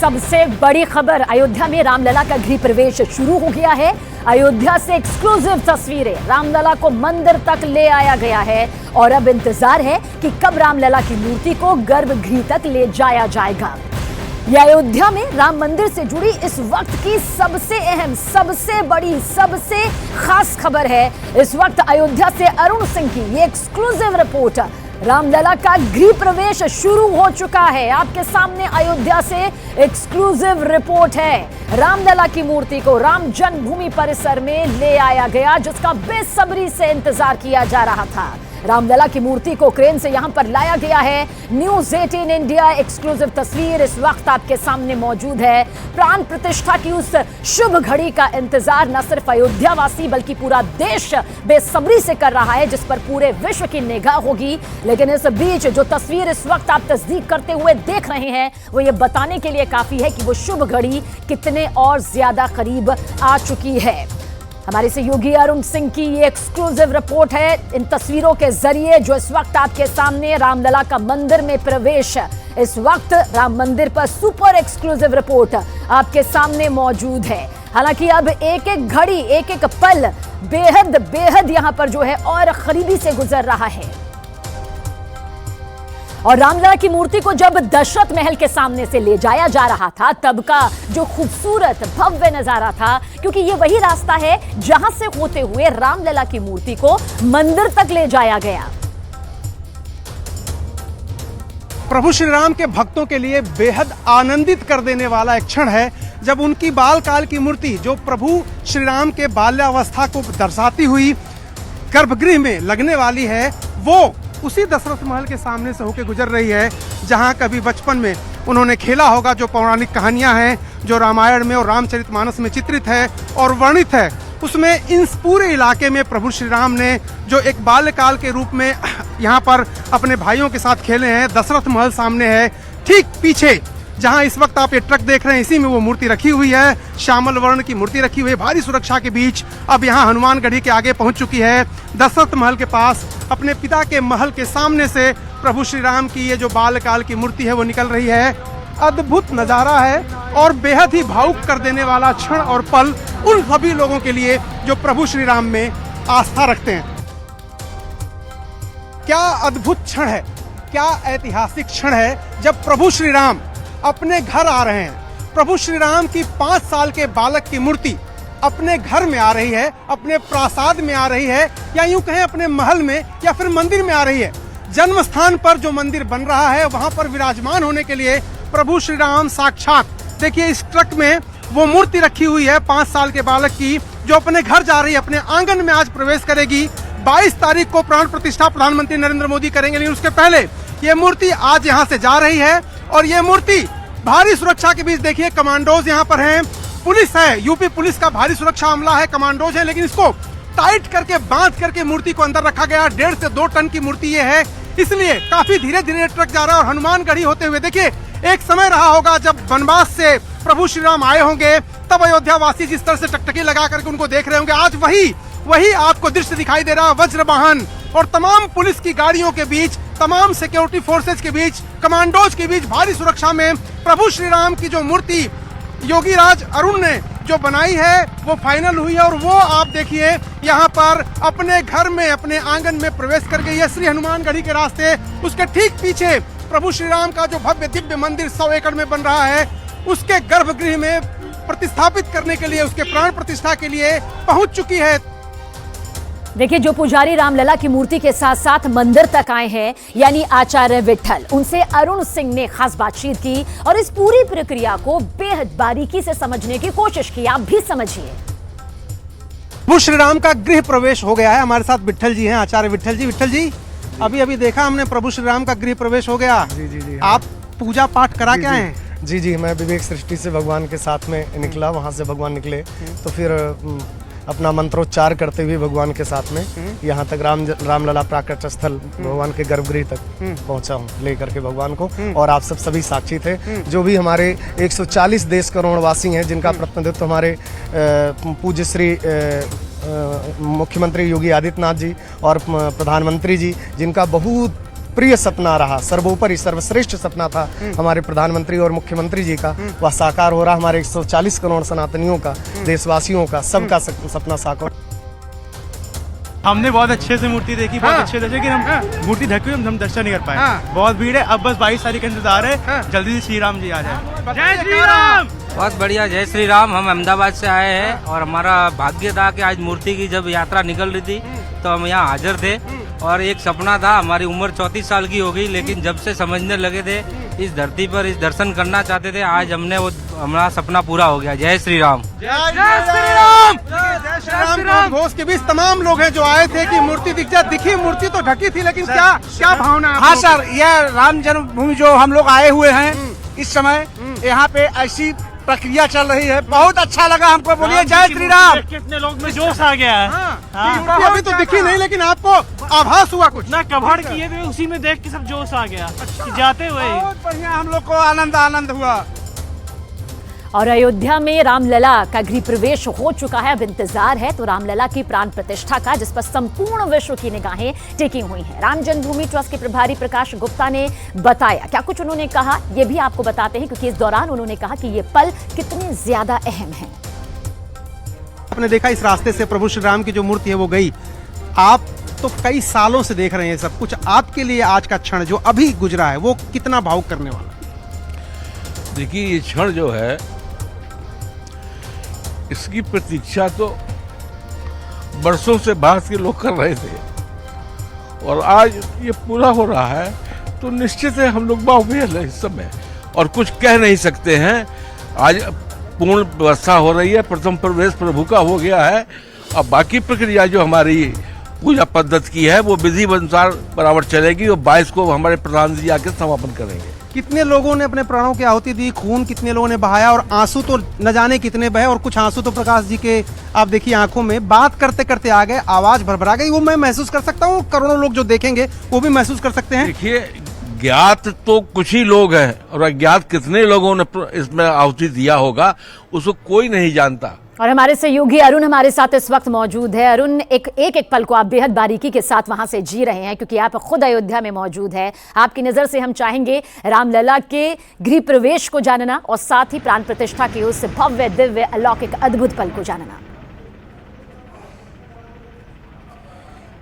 सबसे बड़ी खबर, अयोध्या में रामलला का गृह प्रवेश शुरू हो गया है। अयोध्या से एक्सक्लूसिव तस्वीरें, रामलला को मंदिर तक ले आया गया है और अब इंतजार है कि कब रामलला की मूर्ति को गर्भगृह तक ले जाया जाएगा। यह अयोध्या में राम मंदिर से जुड़ी इस वक्त की सबसे अहम, सबसे बड़ी, सबसे खास खबर है। इस वक्त अयोध्या से अरुण सिंह की ये एक्सक्लूसिव रिपोर्ट। रामलला का गृह प्रवेश शुरू हो चुका है। आपके सामने अयोध्या से एक्सक्लूसिव रिपोर्ट है। रामलला की मूर्ति को राम जन्मभूमि परिसर में ले आया गया, जिसका बेसब्री से इंतजार किया जा रहा था। रामलला की मूर्ति को क्रेन से यहां पर लाया गया है। न्यूज़ 18 इंडिया एक्सक्लूसिव तस्वीर इस वक्त आपके सामने मौजूद है। प्राण प्रतिष्ठा की उस शुभ घड़ी का इंतजार न सिर्फ अयोध्या वासी बल्कि पूरा देश बेसब्री से कर रहा है, जिस पर पूरे विश्व की निगाह होगी। लेकिन इस बीच जो तस्वीर इस वक्त आप तस्दीक करते हुए देख रहे हैं, वो ये बताने के लिए काफी है कि वो शुभ घड़ी कितने और ज्यादा करीब आ चुकी है। हमारे सहयोगी अरुण सिंह की ये एक्सक्लूसिव रिपोर्ट है। इन तस्वीरों के जरिए जो इस वक्त आपके सामने रामलला का मंदिर में प्रवेश, इस वक्त राम मंदिर पर सुपर एक्सक्लूसिव रिपोर्ट आपके सामने मौजूद है। हालांकि अब एक एक घड़ी, एक एक पल बेहद बेहद यहां पर जो है और करीबी से गुजर रहा है। और रामलला की मूर्ति को जब दशरथ महल के सामने से ले जाया जा रहा था, तब का जो खूबसूरत भव्य नजारा था, क्योंकि ये वही रास्ता है जहां से होते हुए रामलला की मूर्ति को मंदिर तक ले जाया गया। प्रभु श्री राम के भक्तों के लिए बेहद आनंदित कर देने वाला एक क्षण है जब उनकी बाल काल की मूर्ति, जो प्रभु श्री राम के बाल्यावस्था को दर्शाती हुई गर्भगृह में लगने वाली है, वो उसी दशरथ महल के सामने से होकर गुजर रही है जहां कभी बचपन में उन्होंने खेला होगा। जो पौराणिक कहानियां हैं, जो रामायण में और रामचरितमानस में चित्रित है और वर्णित है, उसमें इन पूरे इलाके में प्रभु श्री राम ने जो एक बाल्यकाल के रूप में यहाँ पर अपने भाइयों के साथ खेले हैं। दशरथ महल सामने है, ठीक पीछे जहां इस वक्त आप ये ट्रक देख रहे हैं, इसी में वो मूर्ति रखी हुई है। श्यामल वर्ण की मूर्ति रखी हुई है, भारी सुरक्षा के बीच अब यहाँ हनुमानगढ़ी के आगे पहुंच चुकी है। दशरथ महल के पास अपने पिता के महल के सामने से प्रभु श्री राम की ये जो बालकाल की मूर्ति है वो निकल रही है। अद्भुत नजारा है और बेहद ही भावुक कर देने वाला क्षण और पल उन सभी लोगों के लिए जो प्रभु श्री राम में आस्था रखते हैं। क्या अद्भुत क्षण है, क्या ऐतिहासिक क्षण है जब प्रभु श्री राम अपने घर आ रहे हैं। प्रभु श्री राम की 5 साल के बालक की मूर्ति अपने घर में आ रही है, अपने प्रासाद में आ रही है, या यूं कहें अपने महल में या फिर मंदिर में आ रही है। जन्म स्थान पर जो मंदिर बन रहा है वहां पर विराजमान होने के लिए प्रभु श्री राम साक्षात, देखिए इस ट्रक में वो मूर्ति रखी हुई है 5 साल के बालक की, जो अपने घर जा रही है, अपने आंगन में आज प्रवेश करेगी। 22 तारीख को प्राण प्रतिष्ठा प्रधानमंत्री नरेंद्र मोदी करेंगे, लेकिन उसके पहले ये मूर्ति आज यहाँ से जा रही है। और ये मूर्ति भारी सुरक्षा के बीच, देखिए कमांडोज यहाँ पर हैं, पुलिस है, यूपी पुलिस का भारी सुरक्षा अमला है, कमांडोज है, लेकिन इसको टाइट करके बांध करके मूर्ति को अंदर रखा गया। 1.5 से 2 टन की मूर्ति ये है, इसलिए काफी धीरे धीरे ट्रक जा रहा है। और हनुमानगढ़ी होते हुए देखिए एक समय रहा होगा जब वनवास से प्रभु श्री राम आए होंगे, तब अयोध्या वासी जिस तरह से टकटकी लगा करके उनको देख रहे होंगे, आज वही आपको दृश्य दिखाई दे रहा। वज्र वाहन और तमाम पुलिस की गाड़ियों के बीच, तमाम सिक्योरिटी फोर्सेज के बीच, कमांडोज के बीच भारी सुरक्षा में प्रभु श्री राम की जो मूर्ति योगी राज अरुण ने जो बनाई है वो फाइनल हुई है। और वो आप देखिए यहाँ पर अपने घर में, अपने आंगन में प्रवेश कर गई है श्री हनुमानगढ़ी के रास्ते। उसके ठीक पीछे प्रभु श्री राम का जो भव्य दिव्य मंदिर 100 एकड़ में बन रहा है, उसके गर्भगृह में प्रतिस्थापित करने के लिए, उसके प्राण प्रतिष्ठा के लिए पहुंच चुकी है। देखिए, जो पुजारी रामलला की मूर्ति के साथ साथ मंदिर तक आए हैं, यानी आचार्य विट्ठल, उनसे अरुण सिंह ने खास बातचीत की और इस पूरी प्रक्रिया को बेहद बारीकी से समझने की कोशिश की। आप भी समझिए। प्रभु श्री राम का गृह प्रवेश हो गया है। हमारे साथ विट्ठल जी हैं, आचार्य विट्ठल जी। विट्ठल जी, अभी देखा हमने प्रभु श्री राम का गृह प्रवेश हो गया। जी। आप पूजा पाठ करा के आए हैं? जी, मैं विवेक सृष्टि से भगवान के साथ में निकला, वहाँ से भगवान निकले तो फिर अपना मंत्रोच्चार करते हुए भगवान के साथ में यहाँ तक रामलला प्राकट्य स्थल भगवान के गर्भगृह तक पहुँचा हूँ लेकर के भगवान को। और आप सब सभी साक्षी थे, जो भी हमारे 140 देश करोड़वासी हैं, जिनका प्रतिनिधित्व हमारे पूज्य श्री मुख्यमंत्री योगी आदित्यनाथ जी और प्रधानमंत्री जी, जिनका बहुत प्रिय सपना रहा, सर्वोपरि सर्वश्रेष्ठ सपना था हमारे प्रधानमंत्री और मुख्यमंत्री जी का, वह साकार हो रहा। हमारे 140 करोड़ सनातनियों का, देशवासियों का, सबका सपना साकार। हमने बहुत अच्छे से मूर्ति देखी, बहुत अच्छे से, लेकिन हम मूर्ति ढकी हुई हम दर्शन नहीं कर पाए। बहुत भीड़ है, अब बस 22 तारीख का इंतजार है, जल्दी से श्री राम जी आ जाए। जय श्री राम। बहुत बढ़िया, जय श्री राम। हम अहमदाबाद से आए हैं और हमारा भाग्य था कि आज मूर्ति की जब यात्रा निकल रही थी तो हम यहाँ हाजिर थे। और एक सपना था, हमारी उम्र 34 साल की हो गई, लेकिन जब से समझने लगे थे इस धरती पर इस दर्शन करना चाहते थे, आज हमने वो हमारा सपना पूरा हो गया। जय श्री राम। जय श्री राम। जय श्री राम। घोष के बीच तमाम लोग हैं जो आए थे कि मूर्ति दिख जाए। दिखी मूर्ति तो ढकी थी, लेकिन क्या भावना? हाँ सर, यह राम जन्मभूमि जो हम लोग आए हुए हैं इस समय, यहाँ पे ऐसी प्रक्रिया चल रही है, बहुत अच्छा लगा हमको। बोलिए जय श्री राम। कितने लोग में जोश आ गया है। मूर्ति अभी तो दिखी नहीं, लेकिन आपको आभास हुआ कुछ? ना कबाड़ किए थे, उसी में देख के सब जोश आ गया कि जाते हुए। बहुत बढ़िया, हम लोग को आनंद हुआ। और अयोध्या में रामलला का गृह प्रवेश हो चुका है। अब इंतजार है तो रामलला की प्राण प्रतिष्ठा का, जिस पर संपूर्ण विश्व की निगाहें टिकी हुई हैं। राम जन्मभूमि ट्रस्ट के प्रभारी प्रकाश गुप्ता ने बताया, क्या कुछ उन्होंने कहा ये भी आपको बताते हैं, क्योंकि इस दौरान उन्होंने कहा कि ये पल कितने ज्यादा अहम है। आपने देखा इस रास्ते से प्रभु श्री राम की जो मूर्ति है वो गई। आप तो कई सालों से देख रहे हैं सब कुछ, आपके लिए आज का क्षण जो अभी गुजरा है वो कितना भावुक करने वाला? देखिए, ये क्षण जो है इसकी प्रतीक्षा तो बरसों से भारत के लोग कर रहे थे, और आज ये पूरा हो रहा है तो निश्चित है हम लोग बाहुबेल है इस समय, और कुछ कह नहीं सकते हैं। आज पूर्ण व्यवस्था हो रही है, प्रथम प्रवेश प्रभु का हो गया है। अब बाकी प्रक्रिया जो हमारी पूजा पद्धति की है वो विधि अनुसार बराबर चलेगी, और 22 को हमारे प्रधान जी आके समापन करेंगे। कितने लोगों ने अपने प्राणों की आहुति दी, खून कितने लोगों ने बहाया, और आंसू तो न जाने कितने बहे, और कुछ आंसू तो प्रकाश जी के आप देखिए आंखों में, बात करते करते आ गए, आवाज भरभरा गई। वो मैं महसूस कर सकता हूँ, करोड़ों लोग जो देखेंगे वो भी महसूस कर सकते हैं। देखिए, ज्ञात तो कुछ ही लोग हैं, और अज्ञात कितने लोगों ने इसमें आहुति दिया होगा उसको कोई नहीं जानता। और हमारे सहयोगी अरुण हमारे साथ इस वक्त मौजूद है। अरुण, एक पल को आप बेहद बारीकी के साथ वहां से जी रहे हैं, क्योंकि आप खुद अयोध्या में मौजूद है। आपकी नजर से हम चाहेंगे रामलला के गृह प्रवेश को जानना, और साथ ही प्राण प्रतिष्ठा की उस भव्य दिव्य अलौकिक अद्भुत पल को जानना।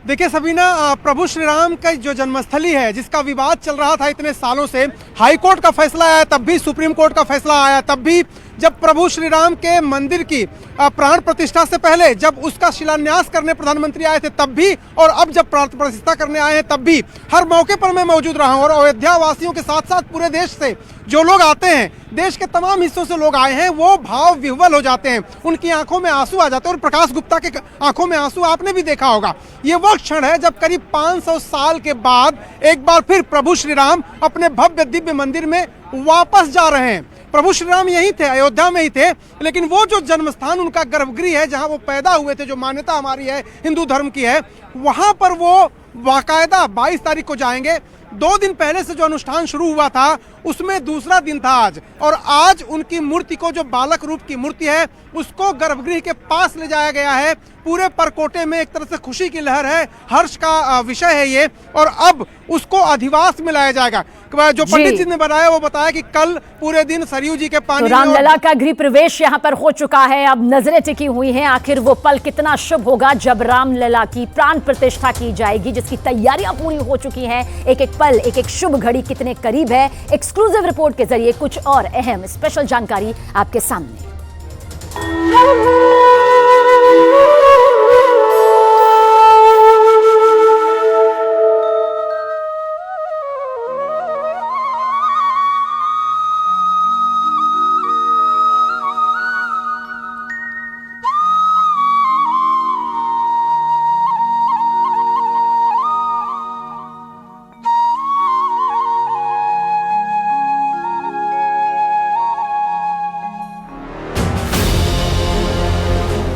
देखिए सबीना, प्रभु श्री राम का जो जन्मस्थली है, जिसका विवाद चल रहा था इतने सालों से, हाई कोर्ट का फैसला आया, तब भी सुप्रीम कोर्ट का फैसला आया, तब भी जब प्रभु श्री राम के मंदिर की प्राण प्रतिष्ठा से पहले जब उसका शिलान्यास करने प्रधानमंत्री आए थे तब भी, और अब जब प्राण प्रतिष्ठा करने आए हैं तब भी, हर मौके पर मैं मौजूद रहा हूं। और अयोध्या वासियों के साथ साथ पूरे देश से जो लोग आते हैं, देश के तमाम हिस्सों से लोग आए हैं, वो भाव विह्वल हो जाते हैं, उनकी आंखों में आंसू आ जाते हैं। और प्रकाश गुप्ता के आंखों में आंसू आपने भी देखा होगा। ये वो क्षण है जब करीब 500 साल के बाद एक बार फिर प्रभु श्री राम अपने भव्य दिव्य मंदिर में वापस जा रहे हैं। प्रभु श्री राम यहीं थे, अयोध्या में ही थे, लेकिन वो जो जन्मस्थान उनका गर्भगृह है, जहां वो पैदा हुए थे, जो मान्यता हमारी है हिंदू धर्म की है, वहां पर वो बाकायदा 22 तारीख को जाएंगे। 2 दिन पहले से जो अनुष्ठान शुरू हुआ था उसमें दूसरा दिन था आज, और आज उनकी मूर्ति को, जो बालक रूप की मूर्ति है, उसको गर्भगृह के पास ले जाया गया है। पूरे परकोटे में एक तरह से खुशी की लहर है, हर्ष का विषय है ये, और अब उसको अधिवास में लाया जाएगा। जो पंडित जी ने बताया, वो बताया कि कल पूरे दिन सरयू जी के पानी तो रामलला का गृह प्रवेश यहाँ पर हो चुका है। अब नजरें टिकी हुई हैं, आखिर वो पल कितना शुभ होगा जब रामलला की प्राण प्रतिष्ठा की जाएगी, जिसकी तैयारियां पूरी हो चुकी हैं। एक एक पल, एक एक शुभ घड़ी कितने करीब है। एक्सक्लूसिव रिपोर्ट के जरिए कुछ और अहम स्पेशल जानकारी आपके सामने।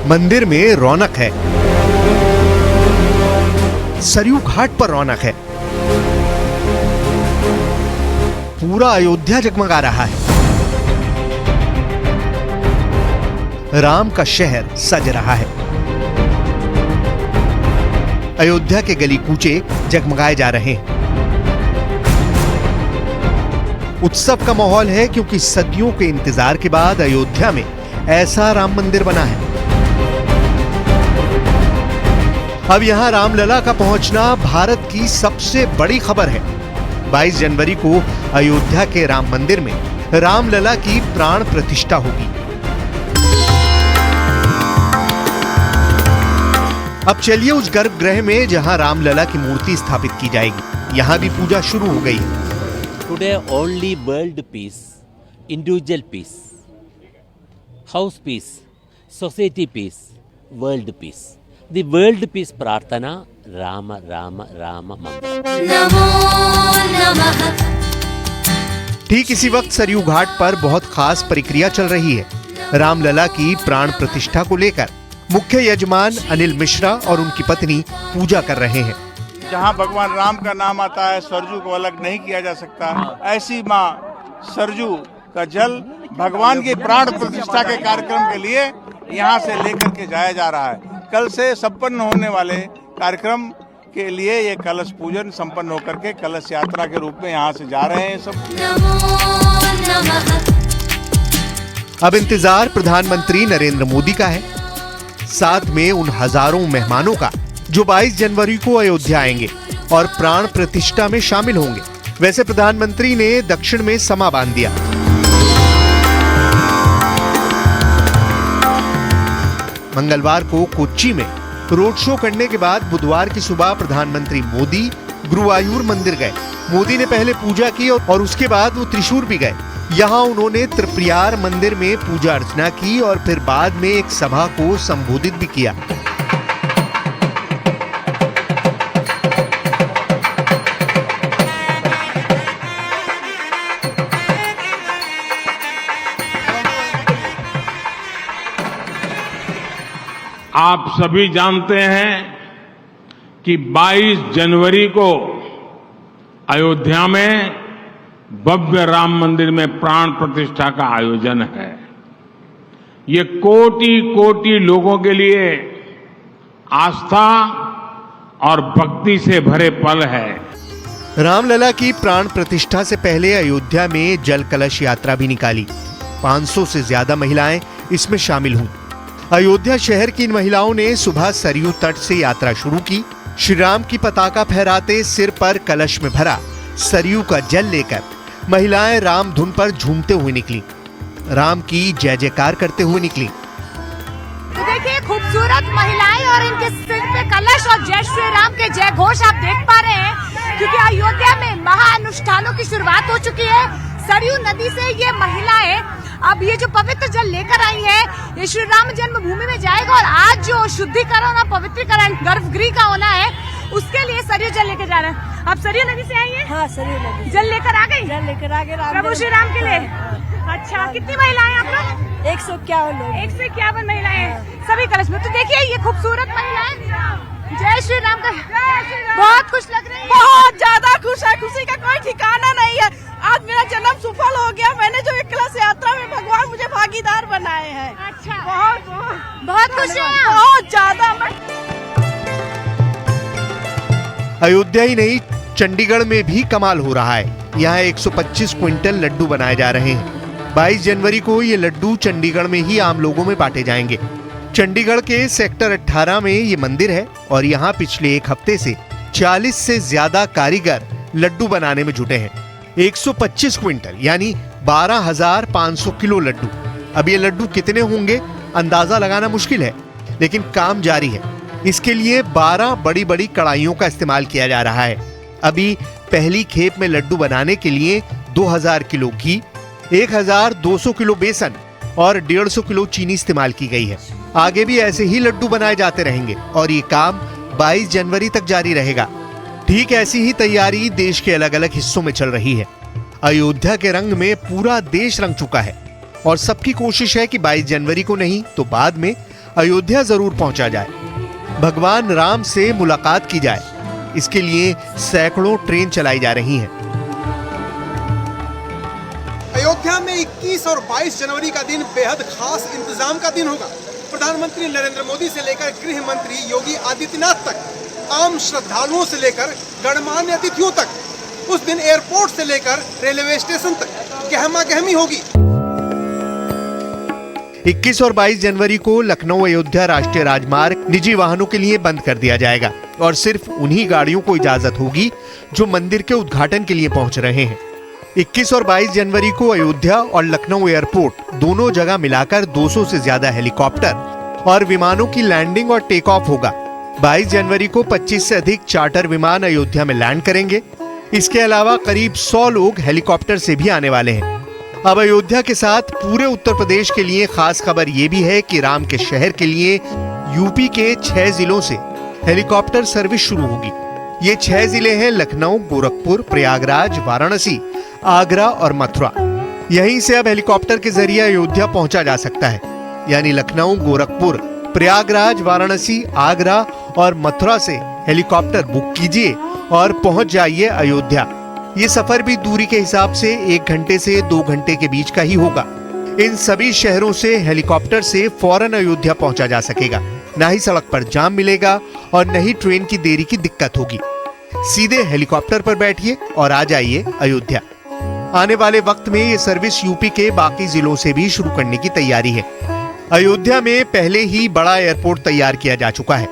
मंदिर में रौनक है, सरयू घाट पर रौनक है, पूरा अयोध्या जगमगा रहा है, राम का शहर सज रहा है, अयोध्या के गली कूचे जगमगाए जा रहे हैं। उत्सव का माहौल है क्योंकि सदियों के इंतजार के बाद अयोध्या में ऐसा राम मंदिर बना है। अब यहां रामलला का पहुंचना भारत की सबसे बड़ी खबर है। 22 जनवरी को अयोध्या के राम मंदिर में रामलला की प्राण प्रतिष्ठा होगी। अब चलिए उस गर्भगृह में जहां रामलला की मूर्ति स्थापित की जाएगी। यहां भी पूजा शुरू हो गई है। Today only world peace, individual peace, house peace, society peace, world peace. The world peace प्रार्थना राम राम राम मंगल। नमो नमः। ठीक इसी वक्त सरयू घाट पर बहुत खास प्रक्रिया चल रही है। रामलला की प्राण प्रतिष्ठा को लेकर मुख्य यजमान अनिल मिश्रा और उनकी पत्नी पूजा कर रहे हैं। जहाँ भगवान राम का नाम आता है, सरजू को अलग नहीं किया जा सकता। ऐसी माँ सरजू का जल भगवान की प्राण प्रतिष्ठा के कार्यक्रम के लिए यहाँ से लेकर के जाया जा रहा है। कल से संपन्न होने वाले कार्यक्रम के लिए ये कलश पूजन संपन्न होकर के कलश यात्रा के रूप में यहाँ से जा रहे हैं सब। नमो नमः। अब इंतजार प्रधानमंत्री नरेंद्र मोदी का है, साथ में उन हजारों मेहमानों का जो 22 जनवरी को अयोध्या आएंगे और प्राण प्रतिष्ठा में शामिल होंगे। वैसे प्रधानमंत्री ने दक्षिण में समा बांध दिया। मंगलवार को कोच्चि में रोड शो करने के बाद बुधवार की सुबह प्रधानमंत्री मोदी गुरुवायूर मंदिर गए। मोदी ने पहले पूजा की और उसके बाद वो त्रिशूर भी गए। यहाँ उन्होंने त्रिप्रियार मंदिर में पूजा अर्चना की और फिर बाद में एक सभा को संबोधित भी किया। आप सभी जानते हैं कि 22 जनवरी को अयोध्या में भव्य राम मंदिर में प्राण प्रतिष्ठा का आयोजन है। ये कोटि कोटि लोगों के लिए आस्था और भक्ति से भरे पल है। रामलला की प्राण प्रतिष्ठा से पहले अयोध्या में जल कलश यात्रा भी निकाली। 500 से ज्यादा महिलाएं इसमें शामिल हुई। अयोध्या शहर की इन महिलाओं ने सुबह सरयू तट से यात्रा शुरू की। श्री राम की पताका फहराते सिर पर कलश में भरा सरयू का जल लेकर महिलाएं राम धुन पर झूमते हुए निकली, राम की जय जयकार करते हुए निकली। तो देखिए खूबसूरत महिलाएं और इनके सिर पे कलश और जय श्री राम के जय घोष आप देख पा रहे हैं, क्योंकि अयोध्या में महाअनुष्ठानों की शुरुआत हो चुकी है। सरयू नदी से ये महिलाएं अब ये जो पवित्र जल लेकर आई है, ये श्री राम जन्मभूमि में जाएगा और आज जो शुद्धिकरण और पवित्रीकरण गर्भगृह का होना है, उसके लिए सरयू जल लेकर जा रहे हैं। आप सरयू नदी से आई है? हाँ, सरयू नदी जल लेकर आ गई? जल लेकर आ गए प्रभु श्री राम के लिए। अच्छा, कितनी महिलाएं आप लोग? 151 लोग। 151 महिलाएं सभी कलश में। तो देखिए ये खूबसूरत महिलाएं जय श्री राम का बहुत खुश लग रही है। बहुत ज्यादा खुश है, खुशी का कोई ठिकाना नहीं है। आज मेरा जन्म सफल हो गया। मैंने जो एक कलश यात्रा में भगवान मुझे भागीदार बनाए हैं। अच्छा, बहुत खुश है, बहुत ज्यादा। अयोध्या ही नहीं, चंडीगढ़ में भी कमाल हो रहा है। यहाँ 125 क्विंटल लड्डू बनाए जा रहे हैं। 22 जनवरी को ये लड्डू चंडीगढ़ में ही आम लोगों में बांटे जाएंगे। चंडीगढ़ के सेक्टर 18 में ये मंदिर है और यहाँ पिछले एक हफ्ते से 40 से ज्यादा कारीगर लड्डू बनाने में जुटे हैं। 125 क्विंटल यानी 12,500 किलो लड्डू। अब ये लड्डू कितने होंगे अंदाजा लगाना मुश्किल है, लेकिन काम जारी है। इसके लिए 12 बड़ी बड़ी कढ़ाइयों का इस्तेमाल किया जा रहा है। अभी पहली खेप में लड्डू बनाने के लिए 2000 किलो घी, 1200 किलो बेसन और 150 किलो चीनी इस्तेमाल की गई है। आगे भी ऐसे ही लड्डू बनाए जाते रहेंगे और ये काम 22 जनवरी तक जारी रहेगा। ठीक ऐसी ही तैयारी देश के अलग अलग हिस्सों में चल रही है। अयोध्या के रंग में पूरा देश रंग चुका है और सबकी कोशिश है कि 22 जनवरी को नहीं तो बाद में अयोध्या जरूर पहुंचा जाए, भगवान राम से मुलाकात की जाए। इसके लिए सैकड़ों ट्रेन चलाई जा रही हैं। अयोध्या में 21 और 22 जनवरी का दिन बेहद खास इंतजाम का दिन होगा। प्रधानमंत्री नरेंद्र मोदी से लेकर गृह मंत्री योगी आदित्यनाथ तक, आम श्रद्धालुओं से लेकर गणमान्य अतिथियों तक उस दिन एयरपोर्ट से लेकर रेलवे स्टेशन तक गहमा गहमी होगी। 21 और 22 जनवरी को लखनऊ अयोध्या राष्ट्रीय राजमार्ग निजी वाहनों के लिए बंद कर दिया जाएगा और सिर्फ उन्हीं गाड़ियों को इजाजत होगी जो मंदिर के उद्घाटन के लिए पहुंच रहे हैं। 21 और 22 जनवरी को अयोध्या और लखनऊ एयरपोर्ट दोनों जगह मिलाकर 200 से ज्यादा हेलीकॉप्टर और विमानों की लैंडिंग और टेक ऑफ होगा। 22 जनवरी को 25 से अधिक चार्टर विमान अयोध्या में लैंड करेंगे। इसके अलावा करीब 100 लोग हेलीकॉप्टर से भी आने वाले हैं। अब अयोध्या के साथ पूरे उत्तर प्रदेश के लिए खास खबर ये भी है कि राम के शहर के लिए यूपी के 6 जिलों से हेलीकॉप्टर सर्विस शुरू होगी। ये 6 जिले हैं लखनऊ, गोरखपुर, प्रयागराज, वाराणसी, आगरा और मथुरा। यहीं से अब हेलीकॉप्टर के जरिए अयोध्या पहुंचा जा सकता है। यानी लखनऊ, गोरखपुर, प्रयागराज, वाराणसी, आगरा और मथुरा से हेलीकॉप्टर बुक कीजिए और पहुंच जाइए अयोध्या। ये सफर भी दूरी के हिसाब से 1 घंटे से 2 घंटे के बीच का ही होगा। इन सभी शहरों से हेलीकॉप्टर से फौरन अयोध्या पहुंचा जा सकेगा। न ही सड़क पर जाम मिलेगा और न ही ट्रेन की देरी की दिक्कत होगी। सीधे हेलीकॉप्टर पर बैठिए और आ जाइए अयोध्या। आने वाले वक्त में ये सर्विस यूपी के बाकी जिलों से भी शुरू करने की तैयारी है। अयोध्या में पहले ही बड़ा एयरपोर्ट तैयार किया जा चुका है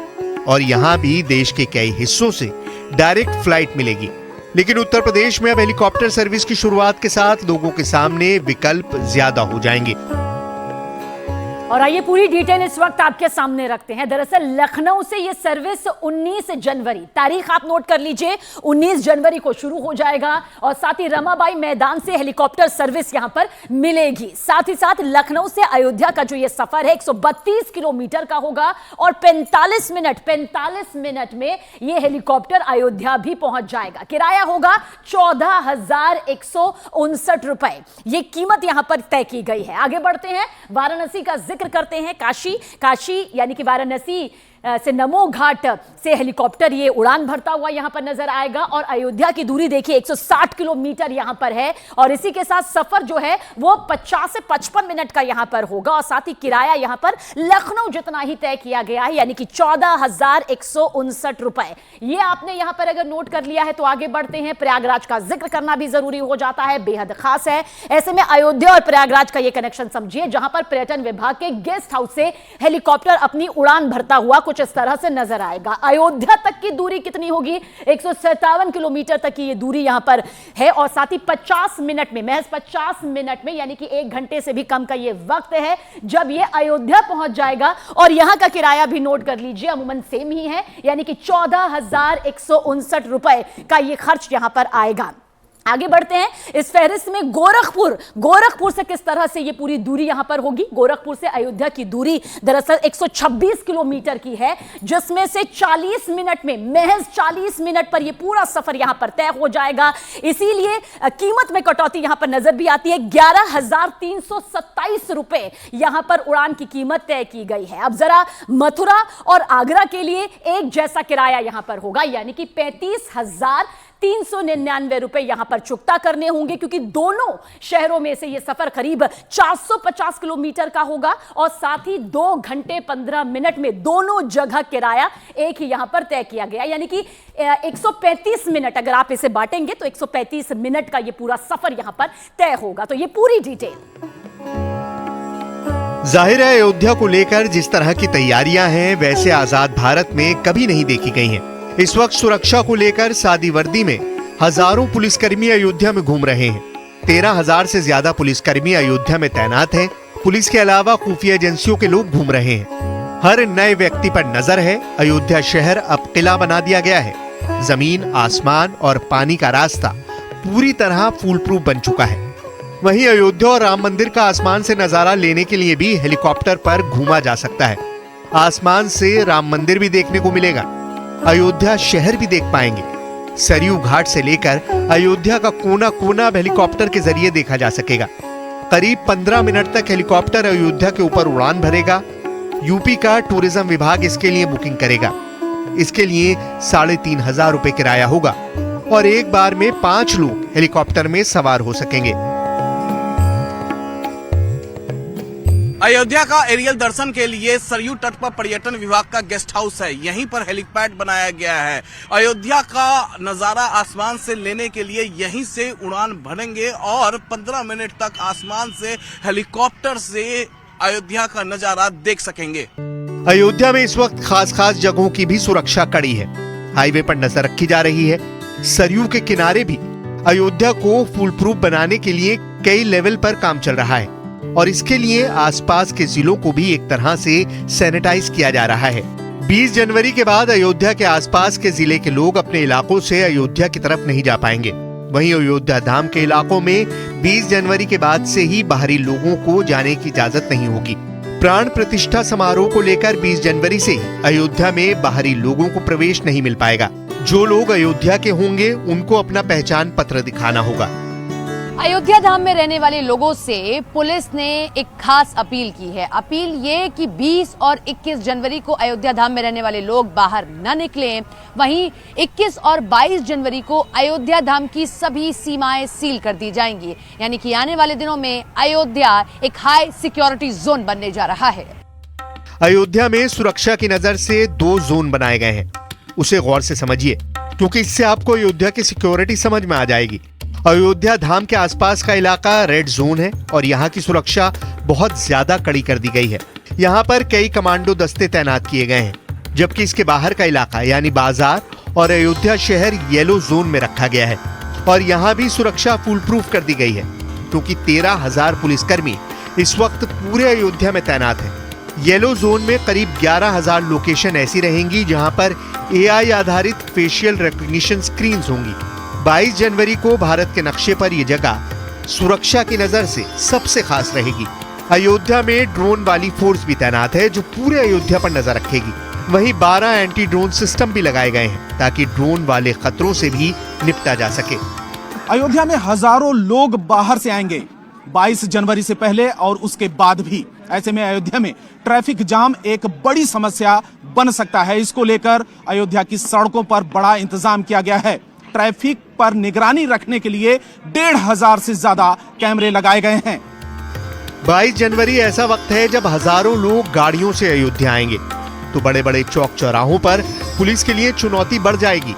और यहाँ भी देश के कई हिस्सों से डायरेक्ट फ्लाइट मिलेगी। लेकिन उत्तर प्रदेश में अब हेलीकॉप्टर सर्विस की शुरुआत के साथ लोगों के सामने विकल्प ज्यादा हो जाएंगे। और आइए पूरी डिटेल इस वक्त आपके सामने रखते हैं। दरअसल लखनऊ से ये सर्विस 19 जनवरी, तारीख आप नोट कर लीजिए, 19 जनवरी को शुरू हो जाएगा और साथ ही रमाबाई मैदान से हेलीकॉप्टर सर्विस यहां पर मिलेगी। साथ ही साथ लखनऊ से अयोध्या का जो ये सफर है 132 किलोमीटर का होगा और 45 मिनट में ये हेलीकॉप्टर अयोध्या भी पहुंच जाएगा। किराया होगा 14,159 रुपए, ये कीमत यहां पर तय की गई है। आगे बढ़ते हैं, वाराणसी का जिक्र करते हैं। काशी यानी कि वाराणसी से नमो घाट से हेलीकॉप्टर ये उड़ान भरता हुआ यहां पर नजर आएगा और अयोध्या की दूरी देखिए 160 किलोमीटर यहां पर है और इसी के साथ सफर जो है वो 50 से 55 मिनट का यहां पर होगा और साथ ही किराया यहां पर लखनऊ जितना ही तय किया गया है यानी कि 14,159 रुपए। ये आपने यहां पर अगर नोट कर लिया है तो आगे बढ़ते हैं। प्रयागराज का जिक्र करना भी जरूरी हो जाता है, बेहद खास है। ऐसे में अयोध्या और प्रयागराज का ये कनेक्शन समझिए जहां पर पर्यटन विभाग के गेस्ट हाउस से हेलीकॉप्टर अपनी उड़ान भरता हुआ कुछ इस तरह से नजर आएगा। अयोध्या तक की दूरी कितनी होगी? 157 किलोमीटर तक की ये दूरी यहां पर है और साथ ही 50 मिनट में, महज 50 मिनट में यानी कि 1 घंटे से भी कम का ये वक्त है जब ये अयोध्या पहुंच जाएगा और यहां का किराया भी नोट कर लीजिए, अमूमन सेम ही है यानी कि 14,159 रुपए का ये खर्च यहां पर आएगा। आगे बढ़ते हैं इस फहरिस्त में गोरखपुर से किस तरह से ये पूरी दूरी यहां पर होगी। गोरखपुर से अयोध्या की दूरी दरअसल 126 किलोमीटर की है जिसमें से 40 मिनट में, महज 40 मिनट पर ये पूरा सफर यहां पर तय हो जाएगा। इसीलिए कीमत में कटौती यहां पर नजर भी आती है। 11,327 रुपए यहां पर उड़ान की कीमत तय की गई है। अब जरा मथुरा और आगरा के लिए एक जैसा किराया यहां पर होगा यानी कि 35,399 रुपए यहां पर चुकता करने होंगे क्योंकि दोनों शहरों में से यह सफर करीब 450 किलोमीटर का होगा और साथ ही 2 घंटे 15 मिनट में दोनों जगह किराया एक ही यहां पर तय किया गया यानी कि 135 मिनट अगर आप इसे बांटेंगे तो 135 मिनट का यह पूरा सफर यहां पर तय होगा। तो यह पूरी डिटेल जाहिर है अयोध्या को लेकर जिस तरह की तैयारियां हैं वैसे आजाद भारत में कभी नहीं देखी गई हैं। इस वक्त सुरक्षा को लेकर सादी वर्दी में हजारों पुलिसकर्मी अयोध्या में घूम रहे हैं। 13,000 से ज्यादा पुलिसकर्मी अयोध्या में तैनात हैं। पुलिस के अलावा खुफिया एजेंसियों के लोग घूम रहे हैं। हर नए व्यक्ति पर नजर है। अयोध्या शहर अब किला बना दिया गया है। जमीन, आसमान और पानी का रास्ता पूरी तरह फूल प्रूफ बन चुका है। वहीं अयोध्या और राम मंदिर का आसमान से नजारा लेने के लिए भी हेलीकॉप्टर पर घूमा जा सकता है। आसमान से राम मंदिर भी देखने को मिलेगा। अयोध्या शहर भी देख पाएंगे। सरयू घाट से लेकर अयोध्या का कोना कोना अब हेलीकॉप्टर के जरिए देखा जा सकेगा। करीब 15 मिनट तक हेलीकॉप्टर अयोध्या के ऊपर उड़ान भरेगा। यूपी का टूरिज्म विभाग इसके लिए बुकिंग करेगा। इसके लिए 3,500 रुपए किराया होगा और एक बार में 5 लोग हेलीकॉप्टर में सवार हो सकेंगे। अयोध्या का एरियल दर्शन के लिए सरयू तट पर पर्यटन विभाग का गेस्ट हाउस है। यहीं पर हेलीपैड बनाया गया है। अयोध्या का नजारा आसमान से लेने के लिए यहीं से उड़ान भरेंगे और 15 मिनट तक आसमान से हेलीकॉप्टर से अयोध्या का नजारा देख सकेंगे। अयोध्या में इस वक्त खास जगहों की भी सुरक्षा कड़ी है। हाईवे पर नजर रखी जा रही है। सरयू के किनारे भी अयोध्या को फुल प्रूफ बनाने के लिए कई लेवल पर काम चल रहा है और इसके लिए आसपास के जिलों को भी एक तरह से सैनिटाइज किया जा रहा है। 20 जनवरी के बाद अयोध्या के आसपास के जिले के लोग अपने इलाकों से अयोध्या की तरफ नहीं जा पाएंगे। वहीं अयोध्या धाम के इलाकों में 20 जनवरी के बाद से ही बाहरी लोगों को जाने की इजाजत नहीं होगी। प्राण प्रतिष्ठा समारोह को लेकर 20 जनवरी से ही अयोध्या में बाहरी लोगों को प्रवेश नहीं मिल पाएगा। जो लोग अयोध्या के होंगे उनको अपना पहचान पत्र दिखाना होगा। अयोध्या धाम में रहने वाले लोगों से पुलिस ने एक खास अपील की है। अपील ये कि 20 और 21 जनवरी को अयोध्या धाम में रहने वाले लोग बाहर न निकलें। वहीं 21 और 22 जनवरी को अयोध्या धाम की सभी सीमाएं सील कर दी जाएंगी। यानी कि आने वाले दिनों में अयोध्या एक हाई सिक्योरिटी जोन बनने जा रहा है। अयोध्या में सुरक्षा की नजर से 2 जोन बनाए गए हैं। उसे गौर से समझिए क्योंकि इससे आपको अयोध्या की सिक्योरिटी समझ में आ जाएगी। अयोध्या धाम के आसपास का इलाका रेड जोन है और यहाँ की सुरक्षा बहुत ज्यादा कड़ी कर दी गई है। यहाँ पर कई कमांडो दस्ते तैनात किए गए हैं, जबकि इसके बाहर का इलाका यानी बाजार और अयोध्या शहर येलो जोन में रखा गया है और यहाँ भी सुरक्षा फुल प्रूफ कर दी गई है क्योंकि 13,000 पुलिसकर्मी इस वक्त पूरे अयोध्या में तैनात हैं। येलो जोन में करीब 11,000 लोकेशन ऐसी रहेंगी जहाँ पर AI आधारित फेशियल रिकॉग्निशन स्क्रीन होंगी। 22 जनवरी को भारत के नक्शे पर यह जगह सुरक्षा की नजर से सबसे खास रहेगी। अयोध्या में ड्रोन वाली फोर्स भी तैनात है जो पूरे अयोध्या पर नजर रखेगी। वहीं 12 एंटी ड्रोन सिस्टम भी लगाए गए हैं ताकि ड्रोन वाले खतरों से भी निपटा जा सके। अयोध्या में हजारों लोग बाहर से आएंगे 22 जनवरी से पहले और उसके बाद भी। ऐसे में अयोध्या में ट्रैफिक जाम एक बड़ी समस्या बन सकता है। इसको लेकर अयोध्या की सड़कों पर बड़ा इंतजाम किया गया है। ट्रैफिक पर निगरानी रखने के लिए 1,500 से ज्यादा कैमरे लगाए गए हैं। 22 जनवरी ऐसा वक्त है जब हजारों लोग गाड़ियों से अयोध्या आएंगे तो बड़े बड़े चौक चौराहों पर पुलिस के लिए चुनौती बढ़ जाएगी।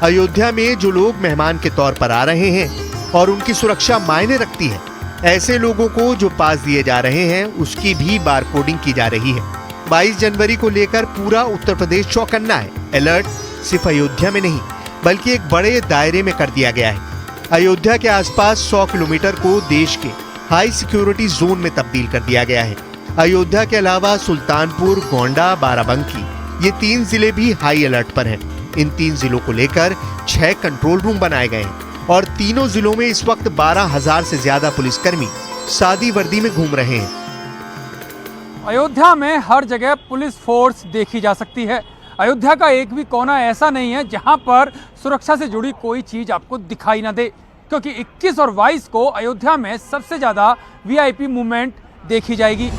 अयोध्या में जो लोग मेहमान के तौर पर आ रहे हैं और उनकी सुरक्षा मायने रखती है, ऐसे लोगों को जो पास दिए जा रहे हैं उसकी भी बारकोडिंग की जा रही है। 22 जनवरी को लेकर पूरा उत्तर प्रदेश चौकन्ना है। अलर्ट सिर्फ अयोध्या में नहीं बल्कि एक बड़े दायरे में कर दिया गया है। अयोध्या के आसपास 100 किलोमीटर को देश के हाई सिक्योरिटी जोन में तब्दील कर दिया गया है। अयोध्या के अलावा सुल्तानपुर, गोंडा, बाराबंकी ये 3 जिले भी हाई अलर्ट पर हैं। इन 3 जिलों को लेकर 6 कंट्रोल रूम बनाए गए हैं और तीनों जिलों में इस वक्त 12,000 से ज्यादा पुलिसकर्मी सादी वर्दी में घूम रहे हैं। अयोध्या में हर जगह पुलिस फोर्स देखी जा सकती है। अयोध्या का एक भी कोना ऐसा नहीं है जहां पर सुरक्षा से जुड़ी कोई चीज आपको दिखाई ना दे, क्योंकि 21 और 22 को अयोध्या में सबसे ज्यादा VIP मूवमेंट देखी जाएगी।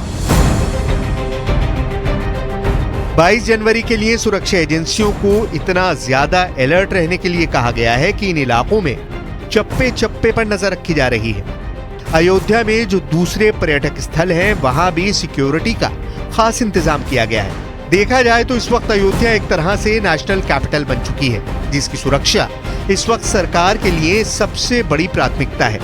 22 जनवरी के लिए सुरक्षा एजेंसियों को इतना ज्यादा अलर्ट रहने के लिए कहा गया है कि इन इलाकों में चप्पे चप्पे पर नजर रखी जा रही है। अयोध्या में जो दूसरे पर्यटक स्थल हैं वहां भी सिक्योरिटी का खास इंतजाम किया गया है। देखा जाए तो इस वक्त अयोध्या एक तरह से नेशनल कैपिटल बन चुकी है, जिसकी सुरक्षा इस वक्त सरकार के लिए सबसे बड़ी प्राथमिकता है।